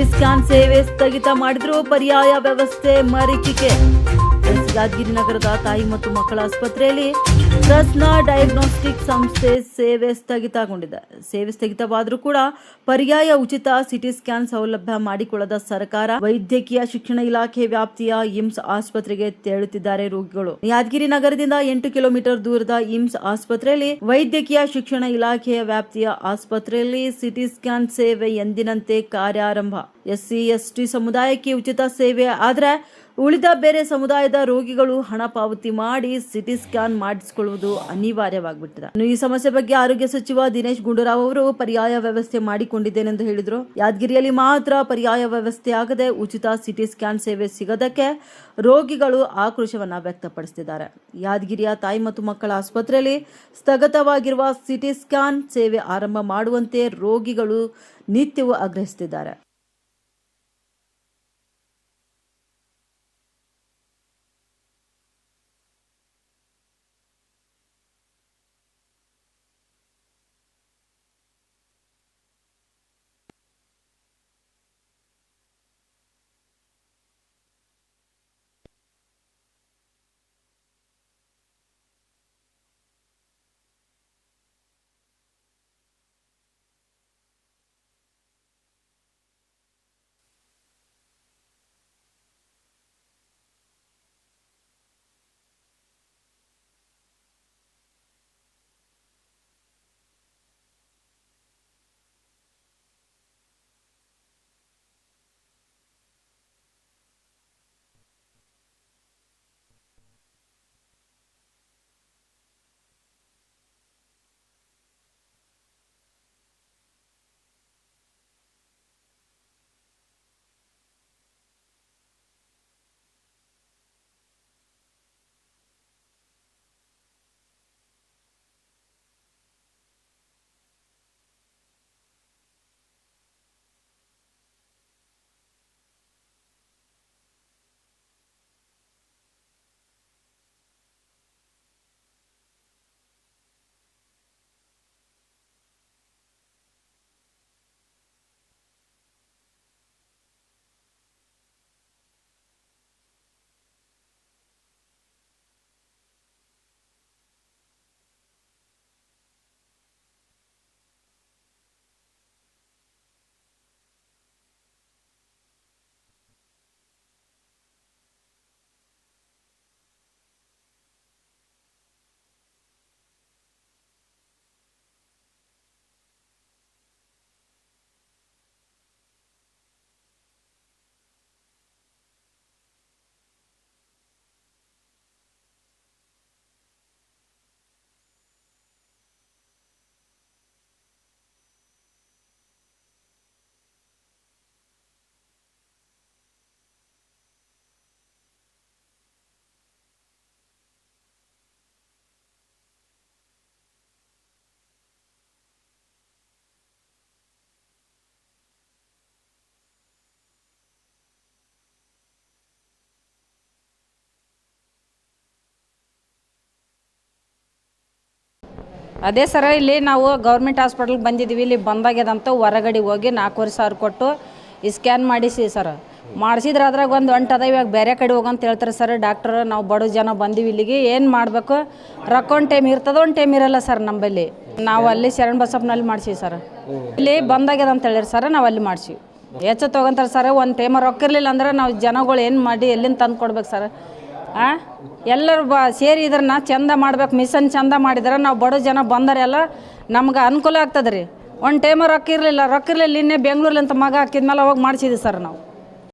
CT scan ಸೇವೆ ಸ್ಥಗಿತ ಮಾಡಿದ್ರು, ಪರ್ಯಾಯ ವ್ಯವಸ್ಥೆ ಮರೀಚಿಕೆ. ಯಾದಗಿರಿ ನಗರದ ತಾಯಿ ಮತ್ತು ಮಕ್ಕಳ ಆಸ್ಪತ್ರೆಯಲ್ಲಿ ಟ್ರಸ್ಟ್ನ ಡಯಾಗ್ನೋಸ್ಟಿಕ್ ಸಂಸ್ಥೆ ಸೇವೆ ಸ್ಥಗಿತಗೊಂಡಿದೆ. ಸೇವೆ ಸ್ಥಗಿತವಾದರೂ ಕೂಡ ಪರ್ಯಾಯ ಉಚಿತ ಸಿಟಿ ಸ್ಕ್ಯಾನ್ ಸೌಲಭ್ಯ ಮಾಡಿಕೊಳ್ಳದ ಸರ್ಕಾರ ವೈದ್ಯಕೀಯ ಶಿಕ್ಷಣ ಇಲಾಖೆ ವ್ಯಾಪ್ತಿಯ ಇಮ್ಸ್ ಆಸ್ಪತ್ರೆಗೆ ತೆರಳುತ್ತಿದ್ದಾರೆ ರೋಗಿಗಳು. ಯಾದಗಿರಿ ನಗರದಿಂದ 8 ಕಿಲೋಮೀಟರ್ ದೂರದ ಇಮ್ಸ್ ಆಸ್ಪತ್ರೆಯಲ್ಲಿ ವೈದ್ಯಕೀಯ ಶಿಕ್ಷಣ ಇಲಾಖೆಯ ವ್ಯಾಪ್ತಿಯ ಆಸ್ಪತ್ರೆಯಲ್ಲಿ ಸಿಟಿ ಸ್ಕ್ಯಾನ್ ಸೇವೆ ಎಂದಿನಂತೆ ಕಾರ್ಯಾರಂಭ. SC ST ಸಮುದಾಯಕ್ಕೆ ಉಚಿತ ಸೇವೆ ಆದರೆ ಉಳಿದ ಬೇರೆ ಸಮುದಾಯದ ರೋಗಿಗಳು ಹಣ ಪಾವತಿ ಮಾಡಿ ಸಿಟಿ ಸ್ಕ್ಯಾನ್ ಮಾಡಿಸಿಕೊಳ್ಳುವುದು ಅನಿವಾರ್ಯವಾಗಿಬಿಟ್ಟಿದೆ. ಈ ಸಮಸ್ಯೆ ಬಗ್ಗೆ ಆರೋಗ್ಯ ಸಚಿವ ದಿನೇಶ್ ಗುಂಡೂರಾವ್ ಅವರು ಪರ್ಯಾಯ ವ್ಯವಸ್ಥೆ ಮಾಡಿಕೊಂಡಿದ್ದೇನೆಂದು ಹೇಳಿದರು. ಯಾದಗಿರಿಯಲ್ಲಿ ಮಾತ್ರ ಪರ್ಯಾಯ ವ್ಯವಸ್ಥೆ ಆಗದೆ ಉಚಿತ ಸಿಟಿ ಸ್ಕ್ಯಾನ್ ಸೇವೆ ಸಿಗದಕ್ಕೆ ರೋಗಿಗಳು ಆಕ್ರೋಶವನ್ನ ವ್ಯಕ್ತಪಡಿಸುತ್ತಿದ್ದಾರೆ. ಯಾದಗಿರಿಯ ತಾಯಿ ಮತ್ತು ಮಕ್ಕಳ ಆಸ್ಪತ್ರೆಯಲ್ಲಿ ಸ್ಥಗಿತವಾಗಿರುವ ಸಿಟಿ ಸ್ಕ್ಯಾನ್ ಸೇವೆ ಆರಂಭ ಮಾಡುವಂತೆ ರೋಗಿಗಳು ನಿತ್ಯವೂ ಆಗ್ರಹಿಸುತ್ತಿದ್ದಾರೆ. ಅದೇ ಸರ, ಇಲ್ಲಿ ನಾವು ಗೌರ್ಮೆಂಟ್ ಹಾಸ್ಪಿಟಲ್ಗೆ ಬಂದಿದ್ದೀವಿ. ಇಲ್ಲಿ ಬಂದಾಗ್ಯದಂತ ಹೊರಗಡೆ ಹೋಗಿ 4,500 ಕೊಟ್ಟು ಸ್ಕ್ಯಾನ್ ಮಾಡಿಸಿ ಸರ್. ಮಾಡಿಸಿದ್ರೆ ಅದ್ರಾಗ ಒಂದು ಹೊಂಟದ, ಇವಾಗ ಬೇರೆ ಕಡೆ ಹೋಗಂತ ಹೇಳ್ತಾರೆ ಸರ್ ಡಾಕ್ಟರ್. ನಾವು ಬಡ ಜನ ಬಂದೀವಿ ಇಲ್ಲಿಗೆ, ಏನು ಮಾಡಬೇಕು? ರೊಕ್ಕ ಒಂದು ಟೈಮ್ ಇರ್ತದ, ಒಂದು ಟೈಮ್ ಇರಲ್ಲ ಸರ್ ನಂಬಲ್ಲಿ. ನಾವು ಅಲ್ಲಿ ಶರಣ ಬಸಪ್ಪನಲ್ಲಿ ಮಾಡಿಸಿ ಸರ್. ಇಲ್ಲಿ ಬಂದಾಗ್ಯದ ಅಂತ ಹೇಳಿರಿ ಸರ್, ನಾವು ಅಲ್ಲಿ ಮಾಡಿಸಿ. ಹೆಚ್ಚು ತೊಗೊಂತಾರೆ ಸರ್. ಒಂದು ಟೈಮ್ ರೊಕ್ಕ ಇರಲಿಲ್ಲ ಅಂದ್ರೆ ನಾವು ಜನಗಳು ಏನು ಮಾಡಿ ಎಲ್ಲಿಂದ ತಂದು ಕೊಡ್ಬೇಕು ಸರ್? ಎಲ್ಲರೂ ಸೇರಿ ಇದ್ರನ್ನ ಚಂದ ಮಾಡ್ಬೇಕು. ಮಿಷನ್ ಚಂದ ಮಾಡಿದ್ರೆ ನಾವು ಬಡ ಜನ ಬಂದರೆಲ್ಲ ನಮ್ಗೆ ಅನುಕೂಲ ಆಗ್ತದೆ ರೀ. ಒಂದು ಟೈಮ ರೊಕ್ಕ ಇರಲಿಲ್ಲ ಇನ್ನೇ ಬೆಂಗಳೂರಲ್ಲಿ ಅಂತ ಮಗ ಹಾಕಿದ್ಮೇಲೆ ಹೋಗಿ ಮಾಡಿಸಿದ್ವಿ ಸರ್ ನಾವು.